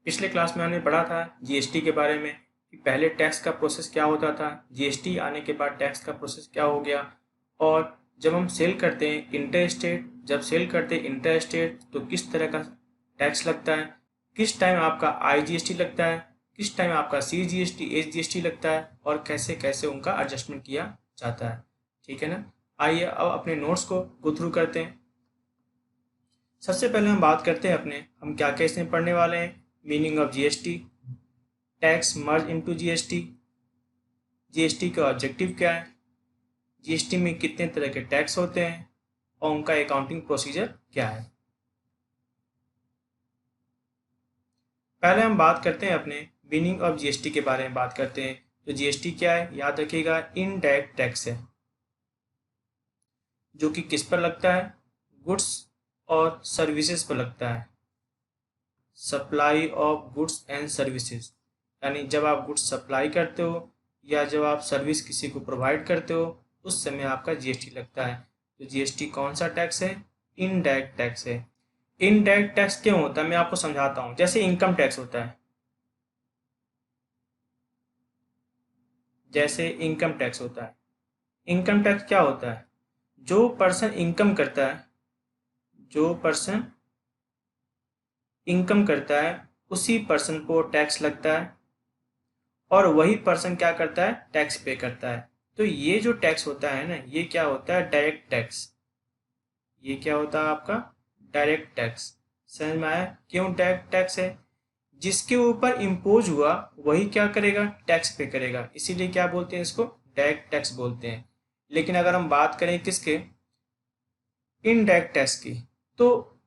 पिछले क्लास में हमने पढ़ा था जीएसटी के बारे में कि पहले टैक्स का प्रोसेस क्या होता था, जीएसटी आने के बाद टैक्स का प्रोसेस क्या हो गया। और जब हम सेल करते हैं इंटर स्टेट, जब सेल करते हैं इंटर स्टेट तो किस तरह का टैक्स लगता है, किस टाइम आपका आईजीएसटी लगता है, किस टाइम आपका सीजीएसटी एसजीएसटी लगता है और कैसे कैसे उनका एडजस्टमेंट किया जाता है। ठीक है ना। आइए अब अपने नोट्स को गो थ्रू करते हैं। सबसे पहले हम बात करते हैं हम क्या क्या इसमें पढ़ने वाले हैं। Meaning of GST, tax merge into GST, GST का ऑब्जेक्टिव क्या है, जीएसटी में कितने तरह के टैक्स होते हैं और उनका अकाउंटिंग प्रोसीजर क्या है। पहले हम बात करते हैं मीनिंग ऑफ जीएसटी के बारे में बात करते हैं। तो जीएसटी क्या है, याद रखिएगा, इनडायरेक्ट टैक्स है जो कि किस पर लगता है, गुड्स और सर्विसेज पर लगता है। Supply of goods and services, यानी जब आप गुड्स सप्लाई करते हो या जब आप सर्विस किसी को प्रोवाइड करते हो उस समय आपका जीएसटी लगता है। तो जीएसटी कौन सा टैक्स है, इनडायरेक्ट टैक्स है। इनडायरेक्ट टैक्स क्यों होता है मैं आपको समझाता हूँ। जैसे इनकम टैक्स होता है, जैसे इनकम टैक्स होता है। इनकम टैक्स क्या होता है, जो पर्सन इनकम करता है, जो पर्सन इनकम करता है उसी पर्सन को टैक्स लगता है और वही पर्सन क्या करता है, टैक्स पे करता है। तो ये जो टैक्स होता है ना, ये क्या होता है, डायरेक्ट टैक्स। ये क्या होता है आपका, डायरेक्ट टैक्स। समझ में आया क्यों डायरेक्ट टैक्स है, जिसके ऊपर इम्पोज हुआ वही क्या करेगा, टैक्स पे करेगा, इसीलिए क्या बोलते हैं, इसको डायरेक्ट टैक्स बोलते हैं। लेकिन अगर हम बात करें किसके, इनडायरेक्ट टैक्स की, तो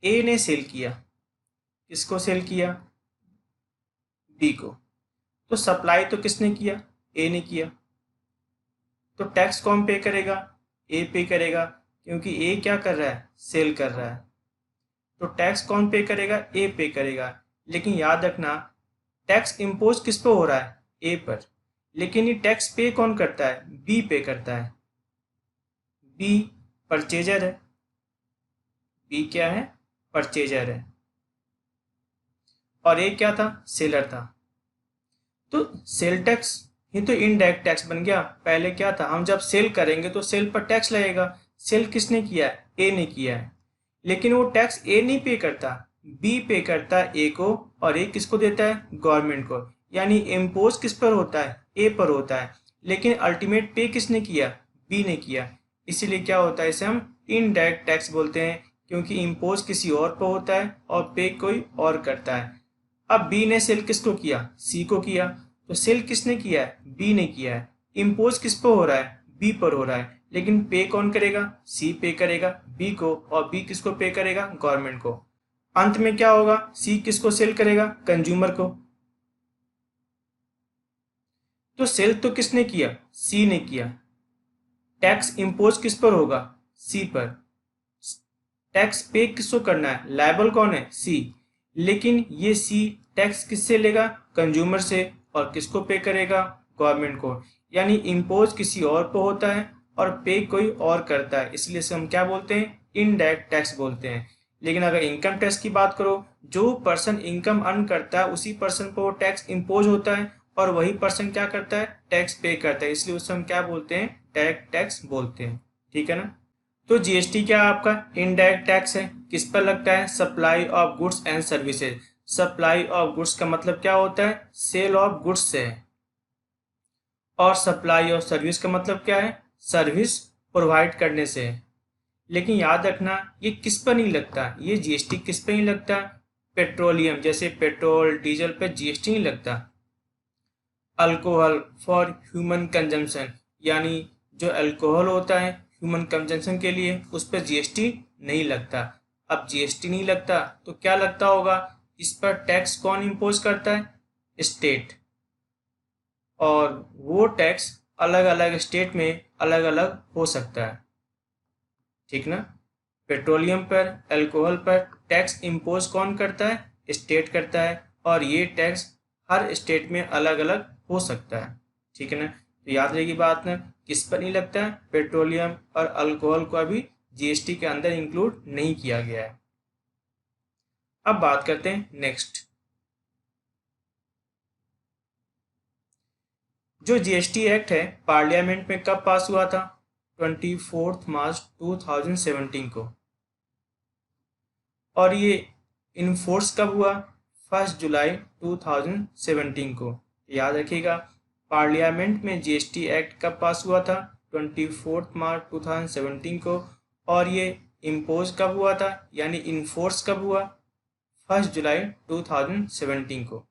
ए ने सेल किया, किसको सेल किया, बी को, तो सप्लाई तो किसने किया, ए ने किया, तो टैक्स कौन पे करेगा, ए पे करेगा, क्योंकि ए क्या कर रहा है, सेल कर रहा है। तो टैक्स कौन पे करेगा, ए पे करेगा। लेकिन याद रखना टैक्स इम्पोज किस पे हो रहा है, ए पर, लेकिन ये टैक्स पे कौन करता है, बी पे करता है। बी परचेजर है, बी क्या है, परचेजर है, और ए क्या था, सेलर था। तो सेल टैक्स ही तो इनडायरेक्ट टैक्स बन गया। पहले क्या था, हम जब सेल करेंगे तो सेल पर टैक्स लगेगा, सेल किसने किया है, ए ने किया है। लेकिन वो टैक्स ए नहीं पे करता, बी पे करता है ए को, और ए किसको देता है, गवर्नमेंट को। यानी इम्पोज किस पर होता है, ए पर होता है, लेकिन अल्टीमेट पे किसने किया, बी ने किया। इसीलिए क्या होता है, इसे हम इनडायरेक्ट टैक्स बोलते हैं, क्योंकि इम्पोज किसी और पर होता है और पे कोई और करता है। अब बी ने सेल किसको किया, सी को किया, तो सेल किसने किया है, बी ने किया है। इम्पोज किस पर हो रहा है, बी पर हो रहा है, लेकिन पे कौन करेगा, सी पे करेगा बी को, और बी किसको पे करेगा, गवर्नमेंट को। अंत में क्या होगा, सी किसको सेल करेगा, कंज्यूमर को। तो सेल तो किसने किया, सी ने किया। टैक्स इम्पोज किस पर होगा, सी पर। टैक्स पे किसको करना है, लायबल कौन है, सी। लेकिन ये सी टैक्स किससे लेगा, कंज्यूमर से, और किसको पे करेगा, गवर्नमेंट को। यानी इम्पोज किसी और पे होता है और पे कोई और करता है, इसलिए से हम क्या बोलते हैं, इनडायरेक्ट टैक्स बोलते हैं। लेकिन अगर इनकम टैक्स की बात करो, जो पर्सन इनकम अर्न करता है उसी पर्सन पर वो टैक्स इम्पोज होता है और वही पर्सन क्या करता है, टैक्स पे करता है, इसलिए उससे हम क्या बोलते हैं, डायरेक्ट टैक्स बोलते हैं। ठीक है ना। तो जीएसटी क्या आपका इनडायरेक्ट टैक्स है, किस पर लगता है, supply of goods and services. Supply of goods का मतलब क्या होता है, सेल ऑफ गुड्स से है, और सप्लाई ऑफ सर्विस का मतलब क्या है, सर्विस प्रोवाइड करने से है। लेकिन याद रखना ये किस पर नहीं लगता, ये जीएसटी किस पर नहीं लगता, पेट्रोलियम जैसे पेट्रोल डीजल पर जीएसटी नहीं लगता। अल्कोहल फॉर ह्यूमन कंजम्पशन, यानी जो अल्कोहल होता है ह्यूमन कंजम्पशन के लिए उस पर जीएसटी नहीं लगता। अब जीएसटी नहीं लगता तो क्या लगता होगा, इस पर टैक्स कौन इम्पोज करता है, स्टेट। और वो टैक्स अलग अलग स्टेट में अलग अलग हो सकता है। ठीक ना। पेट्रोलियम पर, अल्कोहल पर टैक्स इम्पोज कौन करता है, स्टेट करता है, और ये टैक्स हर स्टेट में अलग अलग हो सकता है। ठीक है ना। तो याद रहेगी बात ना, किस पर नहीं लगता है, पेट्रोलियम और अल्कोहल को अभी जीएसटी के अंदर इंक्लूड नहीं किया गया है। अब बात करते हैं नेक्स्ट, जो जीएसटी एक्ट है पार्लियामेंट में कब पास हुआ था? 24 मार्च 2017 को। और ये इनफोर्स कब हुआ? 1 जुलाई 2017 को। याद रखिएगा, पार्लियामेंट में जीएसटी एक्ट कब पास हुआ था? 24 मार्च 2017 को। और ये इम्पोज कब हुआ था, यानी इनफोर्स कब हुआ? 1 जुलाई 2017 को।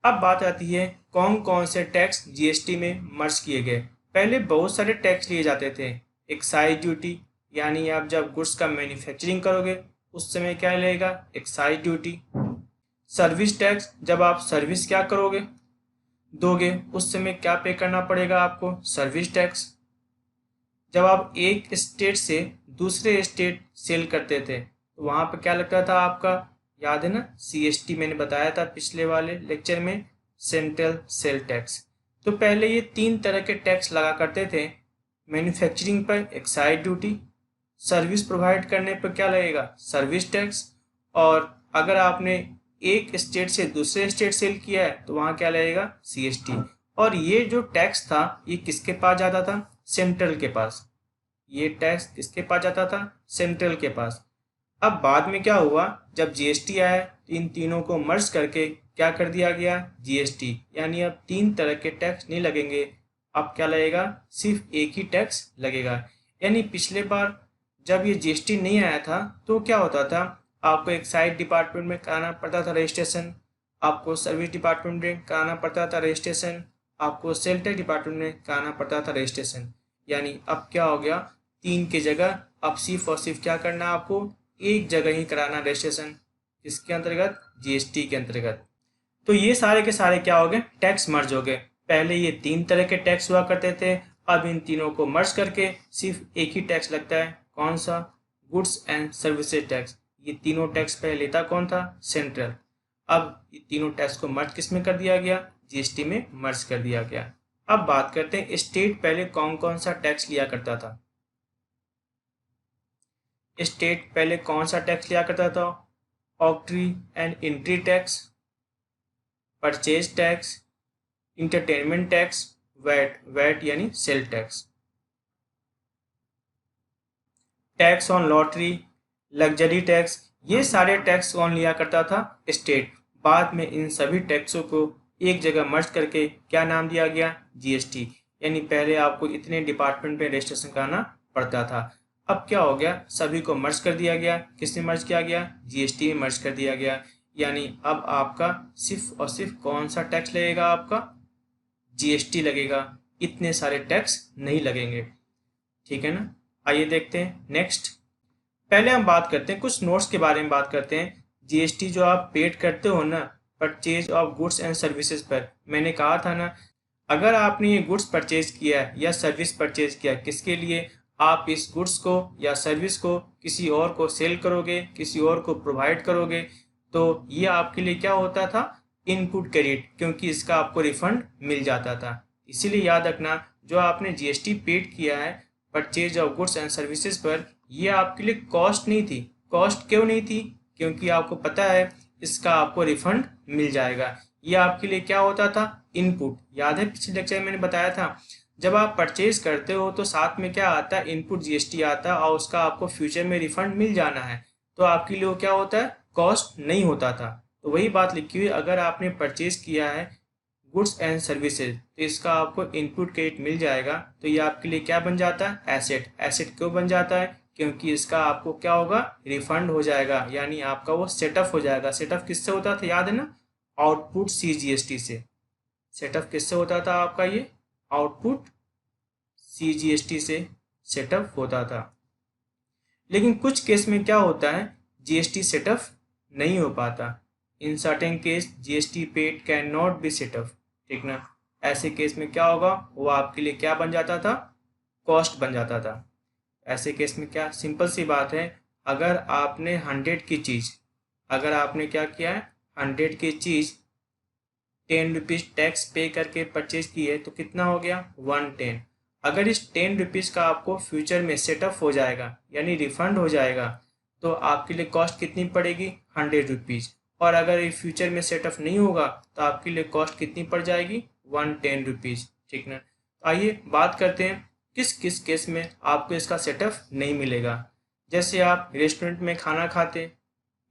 अब बात आती है कौन कौन से टैक्स जीएसटी में मर्ज किए गए। पहले बहुत सारे टैक्स लिए जाते थे। एक्साइज ड्यूटी, यानी आप जब गुड्स का मैन्युफैक्चरिंग करोगे उस समय क्या लगेगा? Excise duty. सर्विस टैक्स, जब आप सर्विस क्या करोगे, दोगे, उस समय क्या पे करना पड़ेगा आपको? Service tax. जब आप एक स्टेट से दूसरे स्टेट सेल करते थे तो वहाँ पर क्या लगता था आपका? याद है ना, सीएसटी मैंने बताया था पिछले वाले लेक्चर में, सेंट्रल सेल टैक्स। तो पहले ये 3 तरह के टैक्स लगा करते थे। मैन्युफैक्चरिंग पर एक्साइज ड्यूटी, सर्विस प्रोवाइड करने पर क्या लगेगा? Service tax. और अगर आपने एक स्टेट से दूसरे स्टेट सेल किया है तो वहाँ क्या लगेगा? सीएसटी। और ये जो टैक्स था ये किसके पास जाता था? सेंट्रल के पास। ये टैक्स किसके पास जाता था? सेंट्रल के पास। अब बाद में क्या हुआ, जब जीएसटी आया तो इन तीनों को मर्ज करके क्या कर दिया गया? जीएसटी। यानी अब 3 तरह के टैक्स नहीं लगेंगे, अब क्या लगेगा? सिर्फ एक ही टैक्स लगेगा। यानी पिछले बार जब ये जीएसटी नहीं आया था तो क्या होता था, आपको एक्साइज डिपार्टमेंट में कराना पड़ता था रजिस्ट्रेशन, आपको सर्विस डिपार्टमेंट में कराना पड़ता था रजिस्ट्रेशन, आपको सेल टैक्स डिपार्टमेंट में कराना पड़ता था रजिस्ट्रेशन। यानी अब क्या हो गया, 3 की जगह अब सिर्फ और सिर्फ क्या करना है आपको? एक जगह ही कराना रजिस्ट्रेशन। किसके अंतर्गत? जीएसटी के अंतर्गत। तो ये सारे के सारे क्या हो गए? टैक्स मर्ज हो गए। पहले ये 3 तरह के टैक्स हुआ करते थे, अब इन तीनों को मर्ज करके सिर्फ एक ही टैक्स लगता है। कौन सा? Goods and services tax. ये तीनों टैक्स पहले लेता कौन था? सेंट्रल। अब ये तीनों टैक्स को मर्ज किस में कर दिया गया? जीएसटी में मर्ज कर दिया गया। अब बात करते हैं स्टेट पहले कौन कौन सा टैक्स लिया करता था। स्टेट पहले कौन सा टैक्स लिया करता था? Octroi and entry tax, purchase tax, entertainment tax, VAT. VAT यानी sale tax. Tax on lottery, luxury tax, ये सारे टैक्स कौन लिया करता था? स्टेट। बाद में इन सभी टैक्सों को एक जगह मर्ज करके क्या नाम दिया गया? जीएसटी। यानी पहले आपको इतने डिपार्टमेंट में रजिस्ट्रेशन कराना पड़ता था, अब क्या हो गया? सभी को मर्ज कर दिया गया। किसमें मर्ज किया गया? जीएसटी में मर्ज कर दिया गया। यानी अब आपका सिर्फ और सिर्फ कौन सा टैक्स लगेगा? आपका जीएसटी लगेगा, इतने सारे टैक्स नहीं लगेंगे। ठीक है ना? आइए देखते हैं नेक्स्ट। पहले हम बात करते हैं कुछ नोट्स के बारे में बात करते हैं। जीएसटी जो आप पेड करते हो ना purchase of goods and services पर, मैंने कहा था ना, अगर आपने ये गुड्स परचेज किया है या सर्विस परचेज किया, किसके लिए? आप इस गुड्स को या सर्विस को किसी और को सेल करोगे, किसी और को प्रोवाइड करोगे, तो ये आपके लिए क्या होता था? इनपुट क्रेडिट, क्योंकि इसका आपको रिफंड मिल जाता था। इसीलिए याद रखना, जो आपने जीएसटी पेड किया है purchase of goods and services पर, ये आपके लिए कॉस्ट नहीं थी। कॉस्ट क्यों नहीं थी? क्योंकि आपको पता है इसका आपको रिफंड मिल जाएगा। ये आपके लिए क्या होता था? इनपुट। याद है पिछले लेक्चर में मैंने बताया था, जब आप परचेज करते हो तो साथ में क्या आता है? इनपुट जीएसटी आता है, और उसका आपको फ्यूचर में रिफंड मिल जाना है, तो आपके लिए वो क्या होता है? कॉस्ट नहीं होता था। तो वही बात लिखी हुई, अगर आपने परचेज किया है गुड्स एंड सर्विसेज तो इसका आपको इनपुट क्रेडिट मिल जाएगा, तो ये आपके लिए क्या बन जाता है? एसेट। एसेट क्यों बन जाता है? क्योंकि इसका आपको क्या होगा? रिफंड हो जाएगा, यानी आपका वो सेटअप हो जाएगा। सेटअप किससे होता था? याद है ना, आउटपुट सीजीएसटी से। सेटअप किससे होता था आपका? ये आउटपुट सीजीएसटी से सेटअप होता था। लेकिन कुछ केस में क्या होता है? जीएसटी सेटअप नहीं हो पाता। In certain case GST paid can not be set up. ठीक ना? ऐसे केस में क्या होगा? वो आपके लिए क्या बन जाता था? कॉस्ट बन जाता था। ऐसे केस में क्या, सिंपल सी बात है, अगर आपने 100 की चीज़, अगर आपने क्या किया है? 100 की चीज़ 10 रुपीज़ टैक्स पे करके परचेज की है तो कितना हो गया? 110। अगर इस 10 रुपीज़ का आपको फ्यूचर में सेटअप हो जाएगा, यानी रिफंड हो जाएगा, तो आपके लिए कॉस्ट कितनी पड़ेगी? 100 रुपीज़। और अगर ये फ्यूचर में सेटअप नहीं होगा तो आपके लिए कॉस्ट कितनी पड़ जाएगी? ₹110, ठीक ना। आइए बात करते हैं किस किस केस में आपको इसका सेटअप नहीं मिलेगा। जैसे आप रेस्टोरेंट में खाना खाते,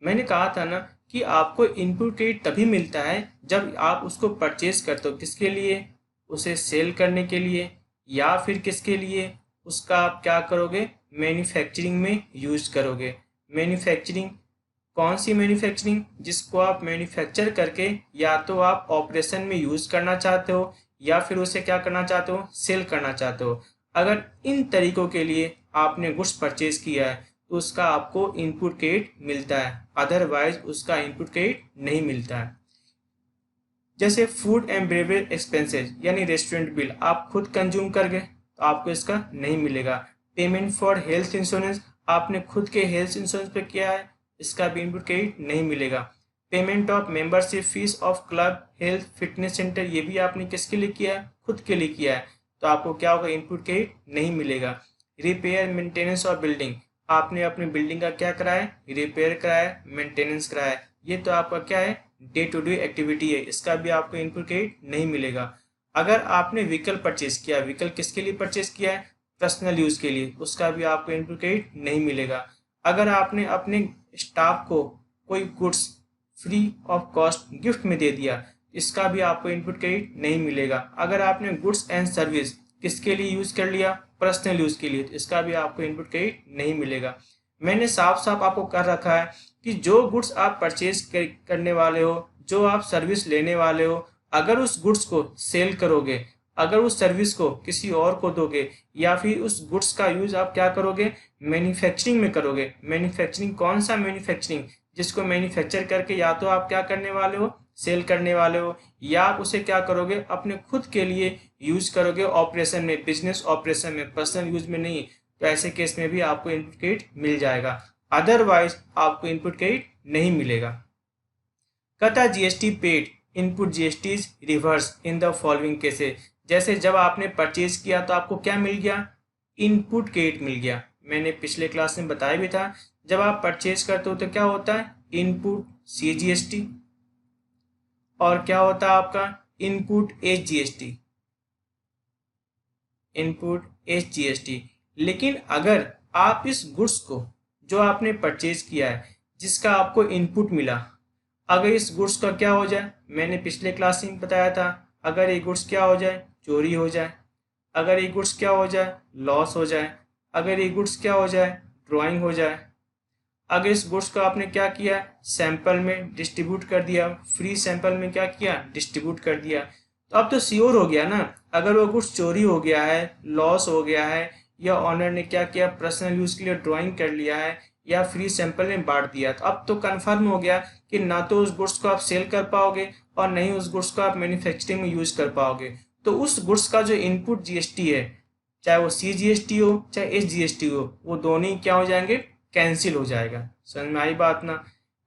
मैंने कहा था ना कि आपको इनपुट क्रेडिट तभी मिलता है जब आप उसको परचेज करते हो। किसके लिए? उसे सेल करने के लिए, या फिर किसके लिए? उसका आप क्या करोगे? मैन्युफैक्चरिंग में यूज करोगे। मैन्युफैक्चरिंग कौन सी मैन्युफैक्चरिंग? जिसको आप मैन्युफैक्चर करके या तो आप ऑपरेशन में यूज करना चाहते हो या फिर उसे क्या करना चाहते हो? सेल करना चाहते हो। अगर इन तरीकों के लिए आपने गुड्स परचेज किया है तो उसका आपको इनपुट क्रेडिट मिलता है, अदरवाइज उसका इनपुट क्रेडिट नहीं मिलता है। जैसे फूड एंड बेवरेज एक्सपेंसेस यानी रेस्टोरेंट बिल आप खुद कंज्यूम कर गए तो आपको इसका नहीं मिलेगा। पेमेंट फॉर हेल्थ इंश्योरेंस आपने खुद के हेल्थ इंश्योरेंस पे किया है, इसका भी इनपुट क्रेडिट नहीं मिलेगा। Payment of membership fees of club health fitness centre, ये भी आपने किसके लिए किया है? खुद के लिए किया है, तो आपको क्या होगा? इनपुट क्रेडिट नहीं मिलेगा। रिपेयर मेंटेनेंस ऑफ बिल्डिंग आपने अपनी बिल्डिंग का क्या कराया है? रिपेयर कराया, मेंटेनेंस कराया, ये तो आपका क्या है? डे टू डे एक्टिविटी है, इसका भी आपको इनपुट क्रेडिट नहीं मिलेगा। अगर आपने व्हीकल परचेज किया, व्हीकल किसके लिए परचेज किया है? पर्सनल यूज के लिए, उसका भी आपको इनपुट क्रेडिट नहीं मिलेगा। अगर आपने अपने स्टाफ को कोई goods free of cost gift में दे दिया, इसका भी आपको इनपुट क्रेडिट नहीं मिलेगा। अगर आपने गुड्स एंड सर्विस किसके लिए यूज कर लिया? पर्सनल यूज के लिए, तो इसका भी आपको इनपुट क्रेडिट नहीं मिलेगा। मैंने साफ साफ आपको कर रखा है कि जो गुड्स आप परचेज करने वाले हो, जो आप सर्विस लेने वाले हो, अगर उस गुड्स को सेल करोगे, अगर उस सर्विस को किसी और को दोगे, या फिर उस गुड्स का यूज आप क्या करोगे? मैन्युफैक्चरिंग में करोगे। मैन्युफैक्चरिंग कौन सा मैन्युफैक्चरिंग? जिसको मैन्युफैक्चर करके या तो आप क्या करने वाले हो? सेल करने वाले हो, या आप उसे क्या करोगे? अपने खुद के लिए यूज करोगे ऑपरेशन में, बिजनेस ऑपरेशन में, पर्सनल यूज में नहीं। तो ऐसे केस में भी आपको इनपुट क्रेडिट मिल जाएगा, अदरवाइज आपको इनपुट क्रेडिट नहीं मिलेगा। कहता GST paid input GST is reverse in the following cases. जैसे जब आपने परचेज किया तो आपको क्या मिल गया? इनपुट क्रेडिट मिल गया। मैंने पिछले क्लास में बताया भी था, जब आप परचेज करते हो तो क्या होता है? इनपुट सीजीएसटी, और क्या होता है आपका? Input HGST, input HGST. लेकिन अगर आप इस गुड्स को जो आपने परचेज किया है, जिसका आपको इनपुट मिला, अगर इस गुड्स का क्या हो जाए? मैंने पिछले क्लास में बताया था, अगर ये गुड्स क्या हो जाए? चोरी हो जाए, अगर ये गुड्स क्या हो जाए? लॉस हो जाए, अगर ये गुड्स क्या हो जाए? ड्राइंग हो जाए, अगर इस गुड्स को आपने क्या किया? सैंपल में डिस्ट्रीब्यूट कर दिया, फ्री सैंपल में क्या किया? डिस्ट्रीब्यूट कर दिया, तो अब तो श्योर हो गया ना। अगर वो गुड्स चोरी हो गया है, लॉस हो गया है, या ऑनर ने क्या किया? पर्सनल यूज के लिए ड्राइंग कर लिया है, या फ्री सैंपल में बांट दिया, तो अब तो कंफर्म हो गया कि ना तो उस गुड्स को आप सेल कर पाओगे और नहीं उस गुड्स को आप मैन्युफैक्चरिंग में यूज कर पाओगे। तो उस गुड्स का जो इनपुट जीएसटी है, चाहे वो सीजीएसटी हो चाहे एसजीएसटी हो, वो दोनों ही क्या हो जाएंगे? कैंसिल हो जाएगा। समझ में आई बात ना?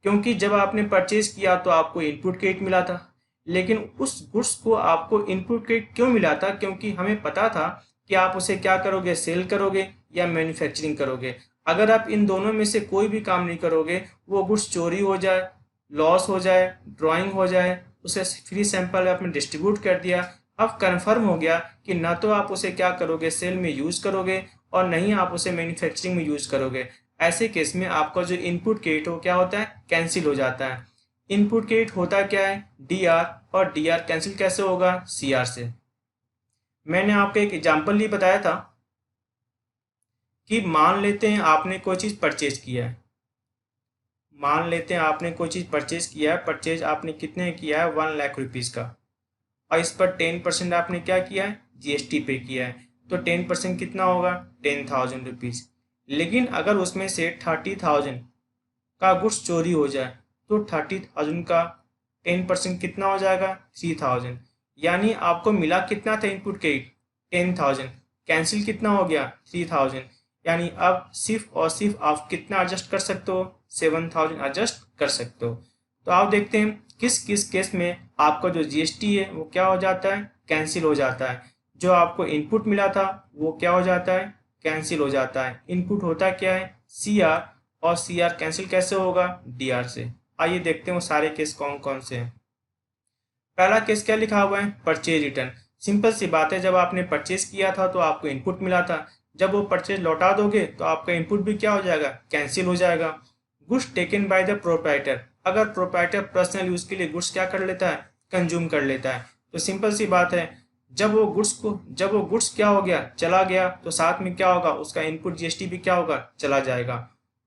क्योंकि जब आपने परचेज किया तो आपको इनपुट क्रेडिट मिला था, लेकिन उस गुड्स को आपको इनपुट क्रेडिट क्यों मिला था? क्योंकि हमें पता था कि आप उसे क्या करोगे? सेल करोगे या मैन्युफैक्चरिंग करोगे। अगर आप इन दोनों में से कोई भी काम नहीं करोगे, वो गुड्स चोरी हो जाए, लॉस हो जाए, ड्राइंग हो जाए, उसे फ्री सैंपल आपने डिस्ट्रीब्यूट कर दिया, अब कंफर्म हो गया कि ना तो आप उसे क्या करोगे? सेल में यूज करोगे, और नहीं आप उसे मैन्युफैक्चरिंग में यूज करोगे। ऐसे केस में आपका जो इनपुट क्रेडिट हो क्या होता है? कैंसिल हो जाता है। इनपुट क्रेडिट होता क्या है? डीआर, और डीआर कैंसिल कैसे होगा? सीआर से। मैंने आपको एक एग्जांपल ही बताया था कि मान लेते हैं आपने कोई चीज परचेज किया है, मान लेते हैं आपने कोई चीज परचेज किया है, परचेज आपने कितने किया है? 1,00,000 रुपीज का, और इस पर 10% आपने क्या किया है? जीएसटी पे किया है, तो 10% कितना होगा? 10,000 रुपीज। लेकिन अगर उसमें से 30,000 का गुड्स चोरी हो जाए तो 30,000 का 10% कितना हो जाएगा? 3,000। यानी आपको मिला कितना था इनपुट क्रेडिट? 10,000। कैंसिल कितना हो गया? 3,000। यानी अब सिर्फ और सिर्फ आप कितना एडजस्ट कर सकते हो? 7,000 एडजस्ट कर सकते हो। तो आप देखते हैं किस किस केस में आपका जो जीएसटी है वो क्या हो जाता है? कैंसिल हो जाता है। जो आपको इनपुट मिला था वो क्या हो जाता है? कैंसिल हो जाता है। इनपुट होता क्या है? सीआर, और सीआर कैंसिल कैसे होगा? डीआर से। आइए देखते हैं वो सारे केस कौन कौन से हैं। पहला केस क्या लिखा हुआ है, परचेज रिटर्न। सिंपल सी बात है, जब आपने परचेज किया था तो आपको इनपुट मिला था, जब वो परचेज लौटा दोगे तो आपका इनपुट भी क्या हो जाएगा, कैंसिल हो जाएगा। Goods taken by the proprietor, अगर प्रोप्राइटर पर्सनल यूज के लिए गुड्स क्या कर लेता है, कंज्यूम कर लेता है, तो सिंपल सी बात है, जब वो गुड्स क्या हो गया, चला गया, तो साथ में क्या होगा, उसका इनपुट जीएसटी भी क्या होगा, चला जाएगा।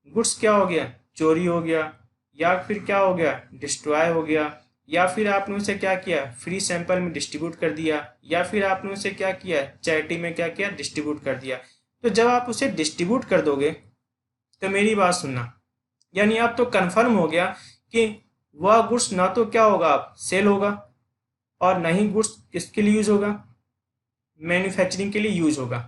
गुड्स क्या हो गया, चोरी हो गया, या फिर क्या हो गया, डिस्ट्रॉय हो गया, या फिर आपने उसे क्या किया, फ्री सैंपल में डिस्ट्रीब्यूट कर दिया, या फिर आपने उसे क्या किया, चैरिटी में क्या किया, डिस्ट्रीब्यूट कर दिया। तो जब आप उसे डिस्ट्रीब्यूट कर दोगे तो मेरी बात सुनना, यानी आप तो कंफर्म हो गया कि वह गुड्स ना तो क्या होगा, आप सेल होगा, और ना ही गुड्स किसके लिए यूज होगा, मैन्युफैक्चरिंग के लिए यूज होगा।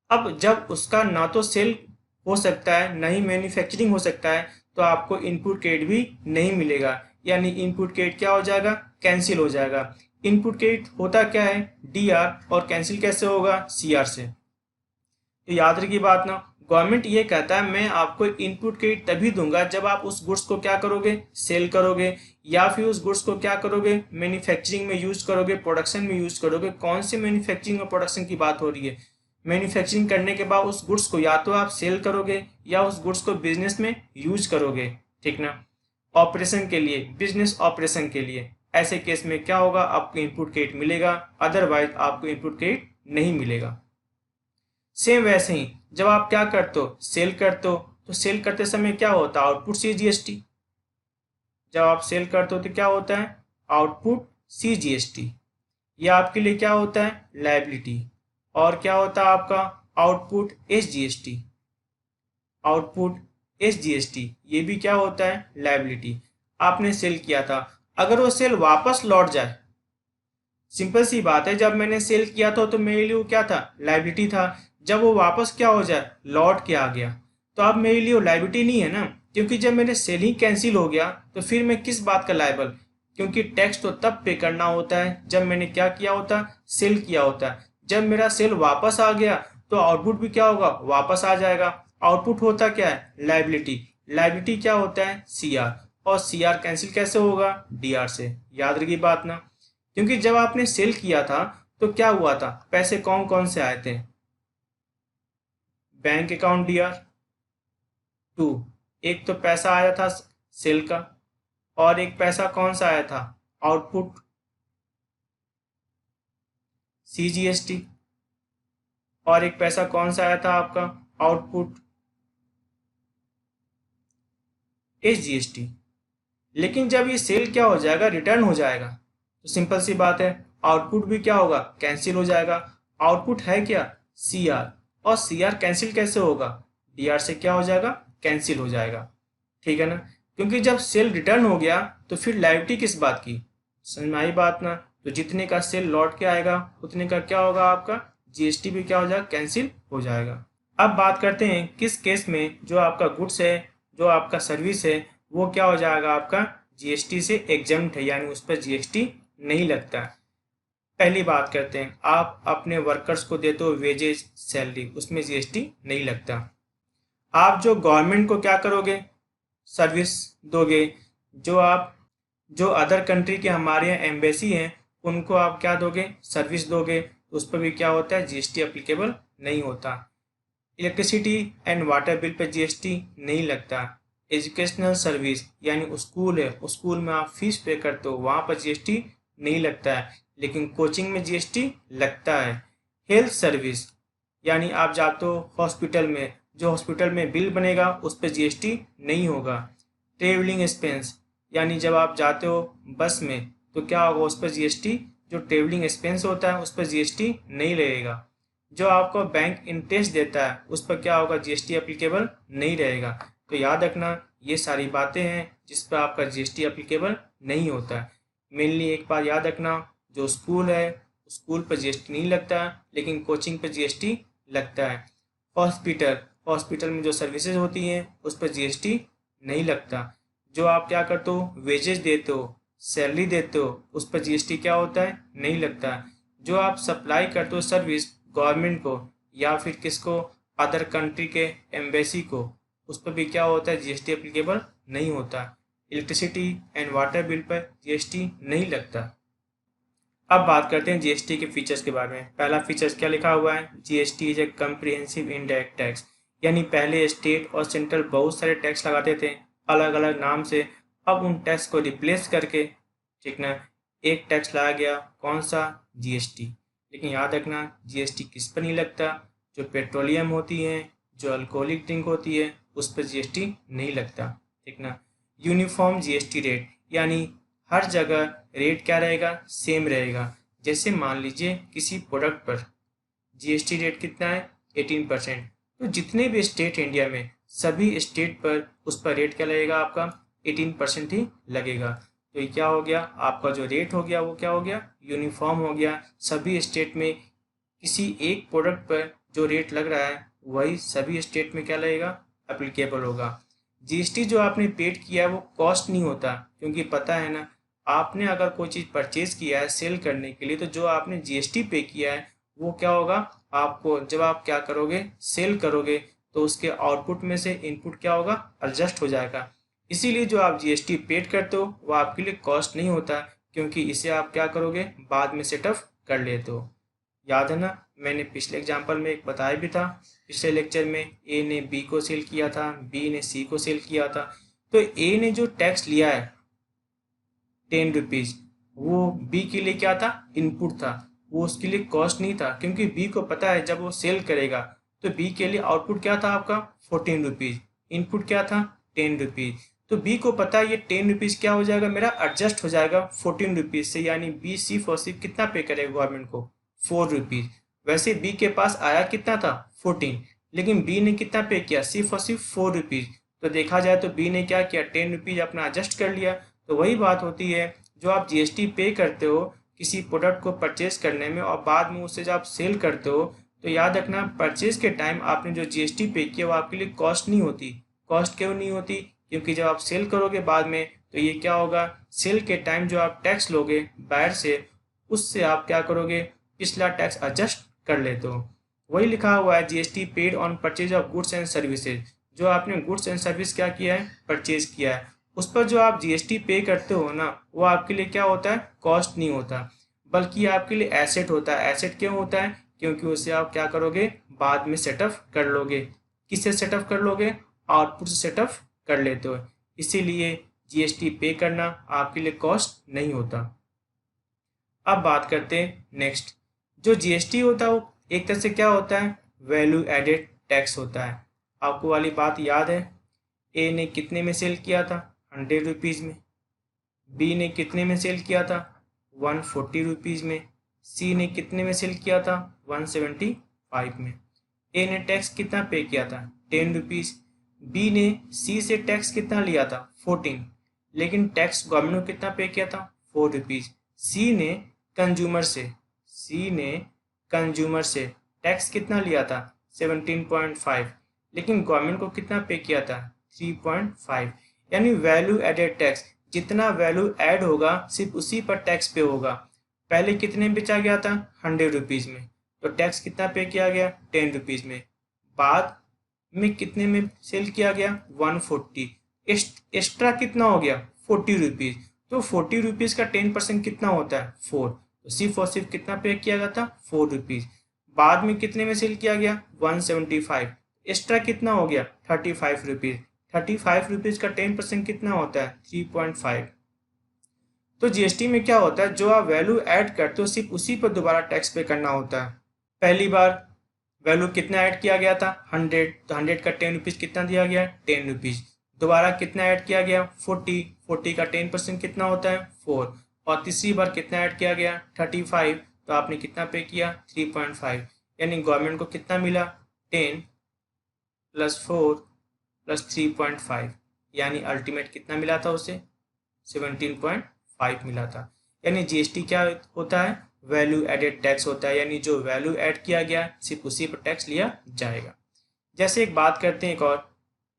अब जब उसका ना तो सेल हो सकता है ना ही मैन्युफैक्चरिंग हो सकता है, तो आपको इनपुट क्रेडिट भी नहीं मिलेगा, यानी इनपुट क्रेडिट क्या हो जाएगा, कैंसिल हो जाएगा। इनपुट क्रेडिट होता क्या है, डीआर, और कैंसिल कैसे होगा, सीआर से। तो याद रखिए बात ना, गवर्नमेंट ये कहता है मैं आपको इनपुट क्रेडिट तभी दूंगा जब आप उस गुड्स को क्या करोगे, सेल करोगे, या फिर उस गुड्स को क्या करोगे, मैन्युफैक्चरिंग में यूज करोगे, प्रोडक्शन में यूज करोगे। कौन सी मैन्युफैक्चरिंग और प्रोडक्शन की बात हो रही है, मैन्युफैक्चरिंग करने के बाद उस गुड्स को या तो आप सेल करोगे या उस गुड्स को बिजनेस में यूज करोगे, ठीक ना, ऑपरेशन के लिए, बिजनेस ऑपरेशन के लिए। ऐसे केस में क्या होगा, आपको इनपुट क्रेडिट मिलेगा, अदरवाइज आपको इनपुट क्रेडिट नहीं मिलेगा। सेम वैसे ही जब आप क्या करते हो, सेल करते हो, तो सेल करते समय क्या होता है, आउटपुट सी जीएसटी। जब आप सेल करते हो तो क्या होता है, आउटपुट सी जीएसटी। यह आपके लिए क्या होता है, लायबिलिटी। और क्या होता है आपका, output S GST. Output S GST ये भी क्या होता है, लायबिलिटी। आपने सेल किया था, अगर वो सेल वापस लौट जाए, सिंपल सी बात है, जब मैंने सेल किया था तो मेरे लिए वो क्या था, लायबिलिटी था। जब वो वापस क्या हो जाए, लौट के आ गया, तो अब मेरे लिए वो लायबिलिटी नहीं है ना, क्योंकि जब मेरे सेल ही कैंसिल हो गया तो फिर मैं किस बात का लायबल, क्योंकि टैक्स तो तब पे करना होता है जब मैंने क्या किया होता, सेल किया होता है। जब मेरा सेल वापस आ गया तो आउटपुट भी क्या होगा, वापस आ जाएगा। आउटपुट होता क्या है, लायबिलिटी। लायबिलिटी क्या होता है, सीआर, और सीआर कैंसिल कैसे होगा, डीआर से। याद रखिए बात ना, क्योंकि जब आपने सेल किया था तो क्या हुआ था, पैसे कौन कौन से आए थे, बैंक अकाउंट डीआर 2, एक तो पैसा आया था सेल का, और एक पैसा कौन सा आया था, आउटपुट सीजीएसटी, और एक पैसा कौन सा आया था आपका, आउटपुट एसजीएसटी। लेकिन जब ये सेल क्या हो जाएगा, रिटर्न हो जाएगा, तो सिंपल सी बात है, आउटपुट भी क्या होगा, कैंसिल हो जाएगा। आउटपुट है क्या, सीआर, और सीआर कैंसिल कैसे होगा, डीआर से क्या हो जाएगा, कैंसिल हो जाएगा, ठीक है ना। क्योंकि जब सेल रिटर्न हो गया तो फिर लायबिलिटी किस बात की, समझ में आई बात ना। तो जितने का सेल लौट के आएगा उतने का क्या होगा, आपका जीएसटी भी क्या हो जाएगा, कैंसिल हो जाएगा। अब बात करते हैं किस केस में जो आपका गुड्स है, जो आपका सर्विस है, वो क्या हो जाएगा, आपका जीएसटी से एग्जम्प्ट है, यानी उस पर जीएसटी नहीं लगता। पहली बात करते हैं, आप अपने वर्कर्स को देते हो वेजेस, सैलरी, उसमें जीएसटी नहीं लगता। आप जो गवर्नमेंट को क्या करोगे, सर्विस दोगे, जो अदर कंट्री के हमारे यहाँ एम्बेसी हैं उनको आप क्या दोगे, सर्विस दोगे, तो उस पर भी क्या होता है, जीएसटी अप्लीकेबल नहीं होता। इलेक्ट्रिसिटी एंड वाटर बिल पर जीएसटी नहीं लगता। एजुकेशनल सर्विस यानी स्कूल है, स्कूल में आप फीस पे करते हो, वहाँ पर जीएसटी नहीं लगता है, लेकिन कोचिंग में जीएसटी लगता है। हेल्थ सर्विस यानी आप जाते हो हॉस्पिटल में, जो हॉस्पिटल में बिल बनेगा उस पर जीएसटी नहीं होगा। ट्रेवलिंग एक्सपेंस यानी जब आप जाते हो बस में तो क्या होगा, उस पर जीएसटी, जो ट्रेवलिंग एक्सपेंस होता है उस पर जीएसटी नहीं रहेगा। जो आपको बैंक इंटरेस्ट देता है उस पर क्या होगा, जीएसटी एप्लीकेबल नहीं रहेगा। तो याद रखना ये सारी बातें हैं जिस पर आपका जीएसटी एप्लीकेबल नहीं होता है। मेनली एक बात याद रखना, जो स्कूल है स्कूल पर जीएसटी नहीं लगता, लेकिन कोचिंग पर जीएसटी लगता है। हॉस्पिटल में जो सर्विसेज होती हैं उस पर जीएसटी नहीं लगता। जो आप क्या करते हो, वेजेस देते हो, सैलरी देते हो, उस पर जीएसटी क्या होता है, नहीं लगता। जो आप सप्लाई करते हो सर्विस गवर्नमेंट को या फिर किसको, अदर कंट्री के एम्बेसी को, उस पर भी क्या होता है, जीएसटी एप्लीकेबल नहीं होता। इलेक्ट्रिसिटी एंड वाटर बिल पर जीएसटी नहीं लगता। अब बात करते हैं जीएसटी के फीचर्स के बारे में। पहला फीचर्स क्या लिखा हुआ है, GST is a comprehensive indirect tax, यानी पहले स्टेट और सेंट्रल बहुत सारे टैक्स लगाते थे अलग अलग नाम से, अब उन टैक्स को रिप्लेस करके, ठीक ना, एक टैक्स लाया गया, कौन सा, जीएसटी। लेकिन याद रखना जीएसटी किस पर नहीं लगता, जो पेट्रोलियम होती है, जो अल्कोहलिक ड्रिंक होती है, उस पर जीएसटी नहीं लगता, ठीक ना। यूनिफॉर्म जीएसटी रेट, यानी हर जगह रेट क्या रहेगा, सेम रहेगा। जैसे मान लीजिए किसी प्रोडक्ट पर जीएसटी रेट कितना है, 18%, तो जितने भी स्टेट इंडिया में सभी स्टेट पर उस पर रेट क्या लगेगा, आपका 18% ही लगेगा। तो ये क्या हो गया, आपका जो रेट हो गया वो क्या हो गया, यूनिफॉर्म हो गया। सभी स्टेट में किसी एक प्रोडक्ट पर जो रेट लग रहा है वही सभी स्टेट में क्या लगेगा, एप्लीकेबल होगा। जीएसटी जो आपने पेड किया है वो कॉस्ट नहीं होता, क्योंकि पता है ना, आपने अगर कोई चीज़ परचेज किया है सेल करने के लिए, तो जो आपने जीएसटी पे किया है वो क्या होगा, आपको जब आप क्या करोगे, सेल करोगे, तो उसके आउटपुट में से इनपुट क्या होगा, एडजस्ट हो जाएगा। इसीलिए जो आप जीएसटी पेड करते हो वो आपके लिए कॉस्ट नहीं होता, क्योंकि इसे आप क्या करोगे, बाद में सेटअप कर लेते हो। याद है ना, मैंने पिछले एग्जाम्पल में एक बताया भी था, पिछले लेक्चर में ए ने बी को सेल किया था, बी ने सी को सेल किया था। तो ए ने जो टैक्स लिया है 10 रुपीज़, वो बी के लिए क्या था, इनपुट था, वो उसके लिए कॉस्ट नहीं था, क्योंकि बी को पता है जब वो सेल करेगा तो बी के लिए आउटपुट क्या था आपका, 14 रुपीज़, इनपुट क्या था, 10 रुपीज़। तो बी को पता है ये 10 रुपीज़ क्या हो जाएगा, मेरा एडजस्ट हो जाएगा 14 रुपीज़ से, यानी बी सिर्फ और सिर्फ कितना पे करेगा गवर्नमेंट को, 4 रुपीज़। वैसे बी के पास आया कितना था, 14, लेकिन बी ने कितना पे किया, सिर्फ और सिर्फ 4 रुपीज़। तो देखा जाए तो बी ने क्या किया, 10 रुपीज़ अपना एडजस्ट कर लिया। तो वही बात होती है, जो आप जीएसटी पे करते हो किसी प्रोडक्ट को परचेज करने में और बाद में उसे जब आप सेल करते हो, तो याद रखना परचेज के टाइम आपने जो जीएसटी पे किया वो आपके लिए कॉस्ट नहीं होती। कॉस्ट क्यों नहीं होती, क्योंकि जब आप सेल करोगे बाद में, तो ये क्या होगा, सेल के टाइम जो आप टैक्स लोगे बायर से, उससे आप क्या करोगे, पिछला टैक्स एडजस्ट कर लेते हो। वही लिखा हुआ है, GST paid on purchase of goods and services, जो आपने गुड्स एंड सर्विस क्या किया है, परचेज किया है, उस पर जो आप जीएसटी पे करते हो ना, वो आपके लिए क्या होता है, कॉस्ट नहीं होता, बल्कि आपके लिए एसेट होता है। एसेट क्यों होता है, क्योंकि उसे आप क्या करोगे, बाद में सेटअप कर लोगे। किससे सेटअप कर लोगे, आउटपुट से सेटअप कर लेते हो। इसीलिए जीएसटी पे करना आपके लिए कॉस्ट नहीं होता। अब बात करते हैं नेक्स्ट, जो जीएसटी होता है वो एक तरह से क्या होता है, वैल्यू एडेड टैक्स होता है। आपको वाली बात याद है, ए ने कितने में सेल किया था, 100 रुपीज़ में, बी ने कितने में सेल किया था, 140 रुपीज़ में, सी ने कितने में सेल किया था, 175 में। ए ने टैक्स कितना पे किया था, 10 रुपीज़। बी ने सी से टैक्स कितना लिया था, 14, लेकिन टैक्स गवर्नमेंट को कितना पे किया था, 4 रुपीज़। सी ने कंज्यूमर से टैक्स कितना लिया था, 17.5, लेकिन गवर्नमेंट को कितना पे किया था, 3.5। यानी वैल्यू एडेड टैक्स, जितना वैल्यू ऐड होगा सिर्फ उसी पर टैक्स पे होगा। पहले कितने में बेचा गया था, 100 रुपीज़ में, तो टैक्स कितना पे किया गया, 10 रुपीज़ में। बाद में कितने में सेल किया गया, 140, एक्स्ट्रा कितना हो गया, 40 रुपीज़। तो 40 रुपीज़ का 10% कितना होता है, 4, तो सिर्फ और सिर्फ कितना पे किया गया था, 4 रुपीज़। बाद में कितने में सेल किया गया, 175, एक्स्ट्रा कितना हो गया, 35 रुपीज़। 35 रुपीज़ का 10% कितना होता है, 3.5। तो जीएसटी में क्या होता है, जो आप वैल्यू ऐड करते हो सिर्फ उसी पर दोबारा टैक्स पे करना होता है। पहली बार वैल्यू कितना ऐड किया गया था, 100, तो 100 का 10 रुपीज़ कितना दिया गया, 10 रुपीज़। दोबारा कितना ऐड किया गया, 40 का 10% कितना होता है, 4। और तीसरी बार कितना ऐड किया गया, 35, तो आपने कितना पे किया, 3.5। यानी गवर्नमेंट को कितना मिला, 10 + 4 + 3.5, यानी अल्टीमेट कितना मिला था उसे, 17.5 मिला था। यानी जीएसटी क्या होता है, वैल्यू एडेड टैक्स होता है, यानी जो वैल्यू ऐड किया गया सिर्फ उसी पर टैक्स लिया जाएगा। जैसे एक बात करते हैं एक और,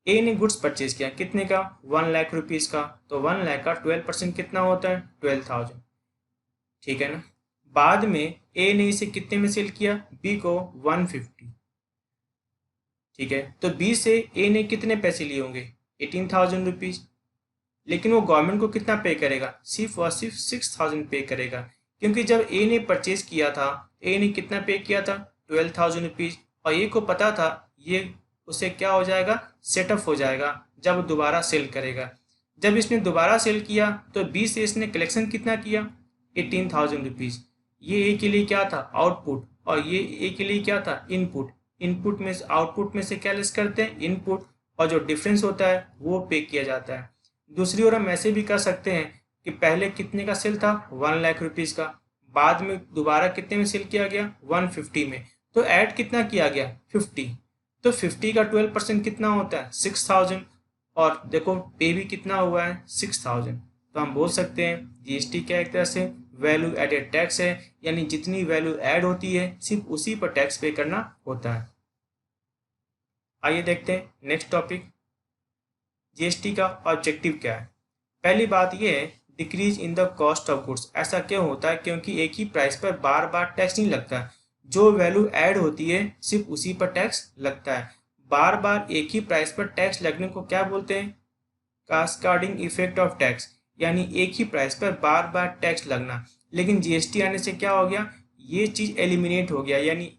ए ने गुड्स परचेज किया कितने का, 1,00,000 रुपीज़ का, तो 1,00,000 का 12% कितना होता है, 12,000, ठीक है ना। बाद में ए ने इसे कितने में सेल किया, बी को 150, ठीक है। तो बी से ए ने कितने पैसे लिए होंगे, 18,000 रुपीज़। लेकिन वो गवर्नमेंट को कितना पे करेगा, सिर्फ और सिर्फ 6000 पे करेगा, क्योंकि जब ए ने परचेज किया था, ए ने कितना पे किया था, 12,000 रुपीज, और ए को पता था ये उसे क्या हो जाएगा, सेटअप हो जाएगा जब दोबारा सेल करेगा। जब इसने दोबारा सेल किया तो 20 से इसने कलेक्शन कितना किया, 18,000 रुपीज। ये ए के लिए क्या था, आउटपुट, और ये ए के लिए क्या था, इनपुट। इनपुट में आउटपुट में से क्या लेस करते हैं, इनपुट, और जो डिफरेंस होता है वो पे किया जाता है। दूसरी ओर हम ऐसे भी कर सकते हैं कि पहले कितने का सेल था, 1,00,000 रुपीज का, बाद में दोबारा कितने में सेल किया गया, 150 में, तो ऐड कितना किया गया, 50। तो 50 का 12% कितना होता है, 6,000, और देखो पे भी कितना हुआ है, 6,000। तो हम बोल सकते हैं जीएसटी क्या एक तरह से वैल्यू एडेड टैक्स है, यानी जितनी वैल्यू ऐड होती है सिर्फ उसी पर टैक्स पे करना होता है। आइए देखते हैं नेक्स्ट टॉपिक, जीएसटी का ऑब्जेक्टिव क्या है। पहली बात यह है decrease in the cost of goods. ऐसा क्यों होता है, क्योंकि एक ही प्राइस पर बार बार टैक्स नहीं लगता, जो वैल्यू ऐड होती है सिर्फ उसी पर टैक्स लगता है। बार बार एक ही प्राइस पर टैक्स लगने को क्या बोलते हैं, कास्केडिंग इफेक्ट ऑफ टैक्स, यानी एक ही प्राइस पर बार बार टैक्स लगना। लेकिन जीएसटी आने से क्या हो गया, ये चीज एलिमिनेट हो गया, यानी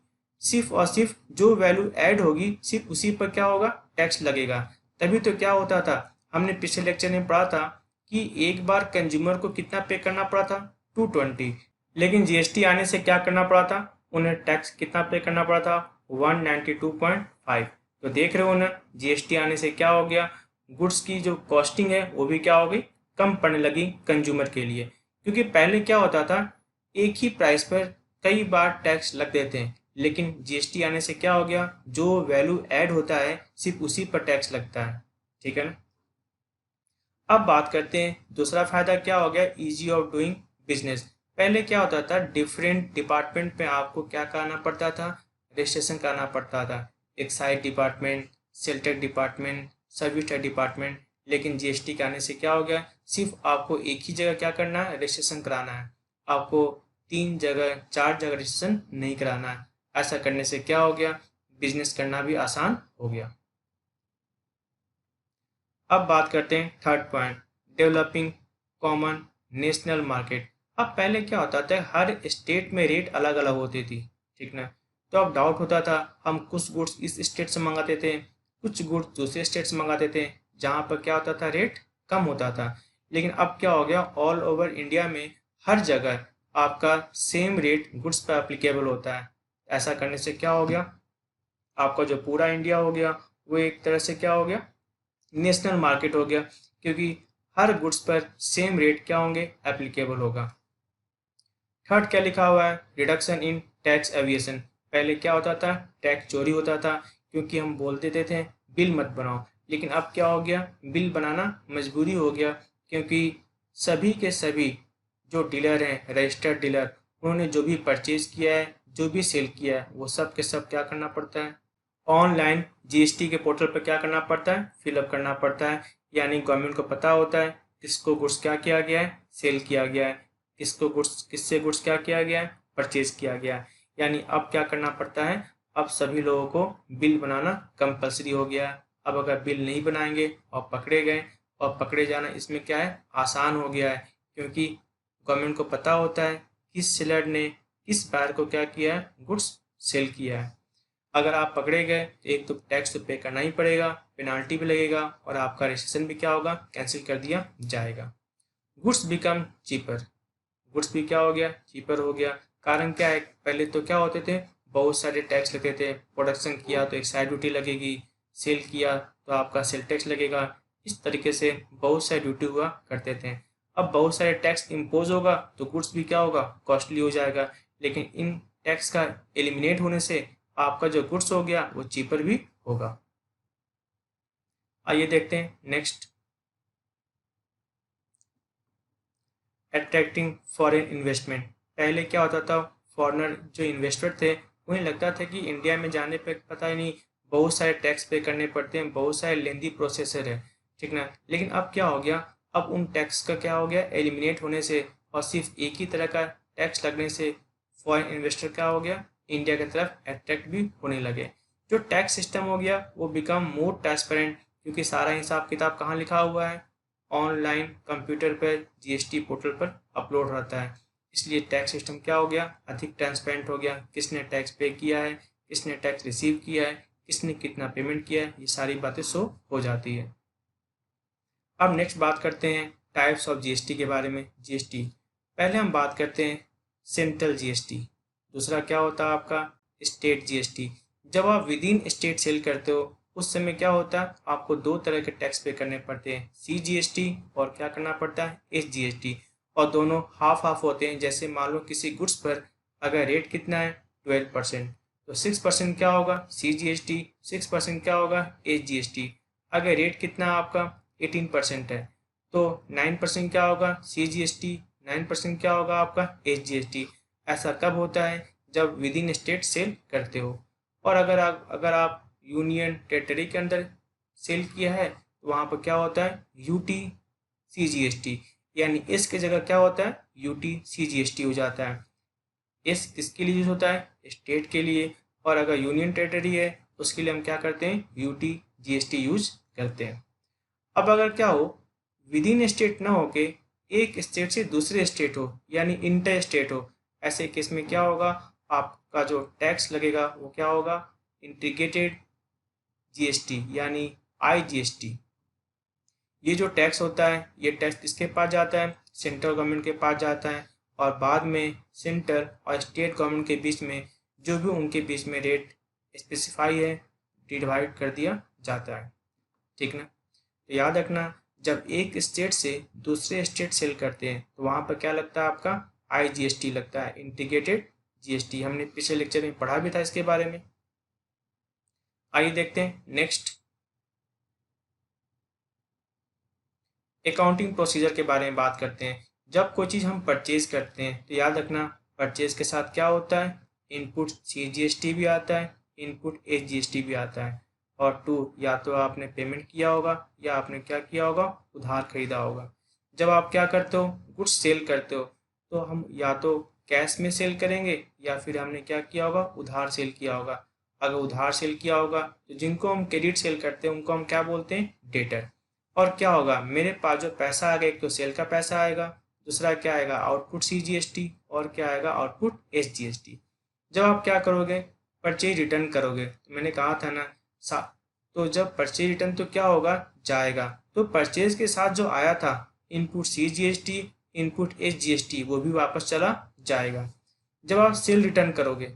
सिर्फ और सिर्फ जो वैल्यू ऐड होगी सिर्फ उसी पर क्या होगा, टैक्स लगेगा। तभी तो क्या होता था, हमने पिछले लेक्चर में पढ़ा था कि एक बार कंज्यूमर को कितना पे करना पड़ा था, 220, लेकिन जीएसटी आने से क्या करना पड़ा था, उन्हें टैक्स कितना पे करना पड़ा था, 192.5। तो देख रहे हो ना, जीएसटी आने से क्या हो गया, गुड्स की जो कॉस्टिंग है वो भी क्या हो गई, कम पड़ने लगी कंज्यूमर के लिए। क्योंकि पहले क्या होता था, एक ही प्राइस पर कई बार टैक्स लग देते हैं, लेकिन जीएसटी आने से क्या हो गया, जो वैल्यू ऐड होता है सिर्फ उसी पर टैक्स लगता है। ठीक है ना। अब बात करते हैं दूसरा फायदा क्या हो गया, इजी ऑफ डूइंग बिजनेस। पहले क्या होता था, डिफरेंट डिपार्टमेंट में आपको क्या कराना पड़ता था, रजिस्ट्रेशन कराना पड़ता था, excise department, sale tax department, service tax department. लेकिन जीएसटी के आने से क्या हो गया, सिर्फ आपको एक ही जगह क्या करना है, रजिस्ट्रेशन कराना है। आपको 3 जगह 4 जगह रजिस्ट्रेशन नहीं कराना है। ऐसा करने से क्या हो गया, बिजनेस करना भी आसान हो गया। अब बात करते हैं third point, developing common national market. अब पहले क्या होता था, हर स्टेट में रेट अलग अलग होती थी, ठीक ना। तो अब डाउट होता था, हम कुछ गुड्स इस स्टेट से मंगाते थे, कुछ गुड्स दूसरे स्टेट से मंगाते थे, जहाँ पर क्या होता था, रेट कम होता था। लेकिन अब क्या हो गया, ऑल ओवर इंडिया में हर जगह आपका सेम रेट गुड्स पर अप्लीकेबल होता है। ऐसा करने से क्या हो गया, आपका जो पूरा इंडिया हो गया वो एक तरह से क्या हो गया, नेशनल मार्केट हो गया, क्योंकि हर गुड्स पर सेम रेट क्या होंगे, एप्लीकेबल होगा। थर्ड क्या लिखा हुआ है, रिडक्शन इन टैक्स एविएशन। पहले क्या होता था, टैक्स चोरी होता था, क्योंकि हम बोल देते थे बिल मत बनाओ। लेकिन अब क्या हो गया, बिल बनाना मजबूरी हो गया, क्योंकि सभी के सभी जो डीलर हैं, रजिस्टर्ड डीलर, उन्होंने जो भी परचेज किया है, जो भी सेल किया है, वो सब के सब क्या करना पड़ता है, ऑनलाइन जीएसटी के पोर्टल पर क्या करना पड़ता है, फिलअप करना पड़ता है। यानी गवर्नमेंट को पता होता है किसको गुड्स क्या किया गया है, सेल किया गया है, किसको गुड्स किससे गुड्स क्या किया गया है, परचेज किया गया है। यानी अब क्या करना पड़ता है, अब सभी लोगों को बिल बनाना कंपलसरी हो गया है। अब अगर बिल नहीं बनाएंगे और पकड़े गए, और पकड़े जाना इसमें क्या है, आसान हो गया है, क्योंकि गवर्नमेंट को पता होता है किस सेलर ने किस बायर को क्या किया है, गुड्स सेल किया है। अगर आप पकड़े गए तो एक तो टैक्स तो पे करना ही पड़ेगा, पेनाल्टी भी लगेगा, और आपका रजिस्ट्रेशन भी क्या होगा, कैंसिल कर दिया जाएगा। गुड्स बिकम चीपर, गुड्स भी क्या हो गया, चीपर हो गया। कारण क्या है, पहले तो क्या होते थे, बहुत सारे टैक्स लगते थे। प्रोडक्शन किया तो एक्साइज ड्यूटी लगेगी, सेल किया तो आपका सेल टैक्स लगेगा। इस तरीके से बहुत सारे ड्यूटी हुआ करते थे। अब बहुत सारे टैक्स इम्पोज होगा तो गुड्स भी क्या होगा, कॉस्टली हो जाएगा। लेकिन इन टैक्स का एलिमिनेट होने से आपका जो गुड्स हो गया वो चीपर भी होगा। आइए देखते हैं नेक्स्ट, अट्रैक्टिंग फॉरेन इन्वेस्टमेंट। पहले क्या होता था, फॉरेनर जो इन्वेस्टर थे उन्हें लगता था कि इंडिया में जाने पे पता ही नहीं बहुत सारे टैक्स पे करने पड़ते हैं, बहुत सारे लेंदी प्रोसेसर है, ठीक ना। लेकिन अब क्या हो गया, अब उन टैक्स का क्या हो गया, एलिमिनेट होने से और सिर्फ एक ही तरह का टैक्स लगने से फॉरेन इन्वेस्टर क्या हो गया, इंडिया की तरफ अट्रैक्ट भी होने लगे। जो टैक्स सिस्टम हो गया वो बिकम मोर ट्रांसपेरेंट, क्योंकि सारा हिसाब किताब कहाँ लिखा हुआ है, ऑनलाइन कंप्यूटर पर जीएसटी पोर्टल पर अपलोड रहता है, इसलिए टैक्स सिस्टम क्या हो गया, अधिक ट्रांसपेरेंट हो गया। किसने टैक्स पे किया है, किसने टैक्स रिसीव किया है, किसने कितना पेमेंट किया है, ये सारी बातें शो हो जाती है। अब नेक्स्ट बात करते हैं टाइप्स ऑफ जीएसटी के बारे में। जीएसटी पहले हम बात करते हैं सेंट्रल जीएसटी, दूसरा क्या होता है आपका स्टेट जीएसटी। जब आप विद इन स्टेट सेल करते हो उस समय क्या होता है, आपको दो तरह के टैक्स पे करने पड़ते हैं, सीजीएसटी और क्या करना पड़ता है, एसजीएसटी। और दोनों हाफ हाफ होते हैं। जैसे मान लो किसी गुड्स पर अगर रेट कितना है 12%, तो 6% क्या होगा सीजीएसटी, 6% क्या होगा एसजीएसटी। अगर रेट कितना आपका 18% है तो 9% क्या होगा सीजीएसटी, 9% क्या होगा आपका एसजीएसटी। ऐसा कब होता है, जब विद इन स्टेट सेल करते हो। और अगर आप यूनियन टेरिटरी के अंदर सेल किया है तो वहाँ पर क्या होता है यूटी सीजीएसटी, यानी इस की जगह क्या होता है यूटी सीजीएसटी हो जाता है। इस किसके लिए यूज होता है, स्टेट के लिए। और अगर यूनियन टेरिटरी है उसके लिए हम क्या करते हैं यूटी जीएसटी यूज करते हैं। अब अगर क्या हो विद इन स्टेट ना होके एक स्टेट से दूसरे स्टेट हो, यानी इंटर स्टेट हो, ऐसे केस में क्या होगा, आपका जो टैक्स लगेगा वो क्या होगा इंटीग्रेटेड जीएसटी यानी आईजीएसटी। ये जो टैक्स होता है ये टैक्स किसके पास जाता है, सेंट्रल गवर्नमेंट के पास जाता है। और बाद में सेंट्रल और स्टेट गवर्नमेंट के बीच में जो भी उनके बीच में रेट स्पेसिफाई है डिवाइड कर दिया जाता है, ठीक ना। तो याद रखना जब एक स्टेट से दूसरे स्टेट सेल करते हैं तो वहाँ पर क्या लगता है आपका आईजीएसटी लगता है, इंटीग्रेटेड जीएसटी। हमने पिछले लेक्चर में पढ़ा भी था इसके बारे में। आइए देखते हैं नेक्स्ट अकाउंटिंग प्रोसीजर के बारे में बात करते हैं। जब कोई चीज़ हम परचेज करते हैं तो याद रखना परचेज के साथ क्या होता है, इनपुट सीजीएसटी भी आता है, इनपुट एसजीएसटी भी आता है। और टू, या तो आपने पेमेंट किया होगा या आपने क्या किया होगा उधार खरीदा होगा। जब आप क्या करते हो गुड्स सेल करते हो तो हम या तो कैश में सेल करेंगे या फिर हमने क्या किया होगा उधार सेल किया होगा। अगर उधार सेल किया होगा तो जिनको हम क्रेडिट सेल करते हैं उनको हम क्या बोलते हैं डेटर। और क्या होगा मेरे पास जो पैसा आएगा, एक तो सेल का पैसा आएगा, दूसरा क्या आएगा आउटपुट सीजीएसटी, और क्या आएगा आउटपुट एसजीएसटी। जब आप क्या करोगे परचेज रिटर्न करोगे तो मैंने कहा था ना तो जब परचेज रिटर्न तो क्या होगा जाएगा, तो परचेज के साथ जो आया था इनपुट सीजीएसटी इनपुट एसजीएसटी वो भी वापस चला जाएगा। जब आप सेल रिटर्न करोगे,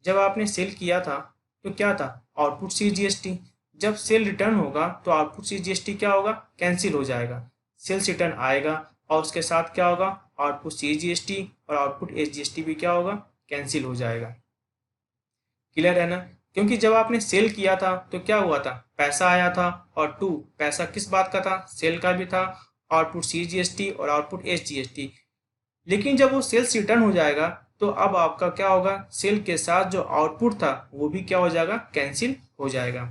जब आपने सेल किया था तो क्या था आउटपुट सीजीएसटी, जब सेल रिटर्न होगा तो आउटपुट सीजीएसटी क्या होगा कैंसिल हो जाएगा, सेल्स रिटर्न आएगा और उसके साथ क्या होगा आउटपुट सीजीएसटी और आउटपुट एसजीएसटी भी क्या होगा कैंसिल हो जाएगा। क्लियर है ना, क्योंकि जब आपने सेल किया था तो क्या हुआ था पैसा आया था, और टू पैसा किस बात का था सेल का भी था, आउटपुट सीजीएसटी और आउटपुट एसजीएसटी। लेकिन जब वो सेल्स रिटर्न हो जाएगा तो अब आपका क्या होगा सेल के साथ जो आउटपुट था वो भी क्या हो जाएगा कैंसिल हो जाएगा।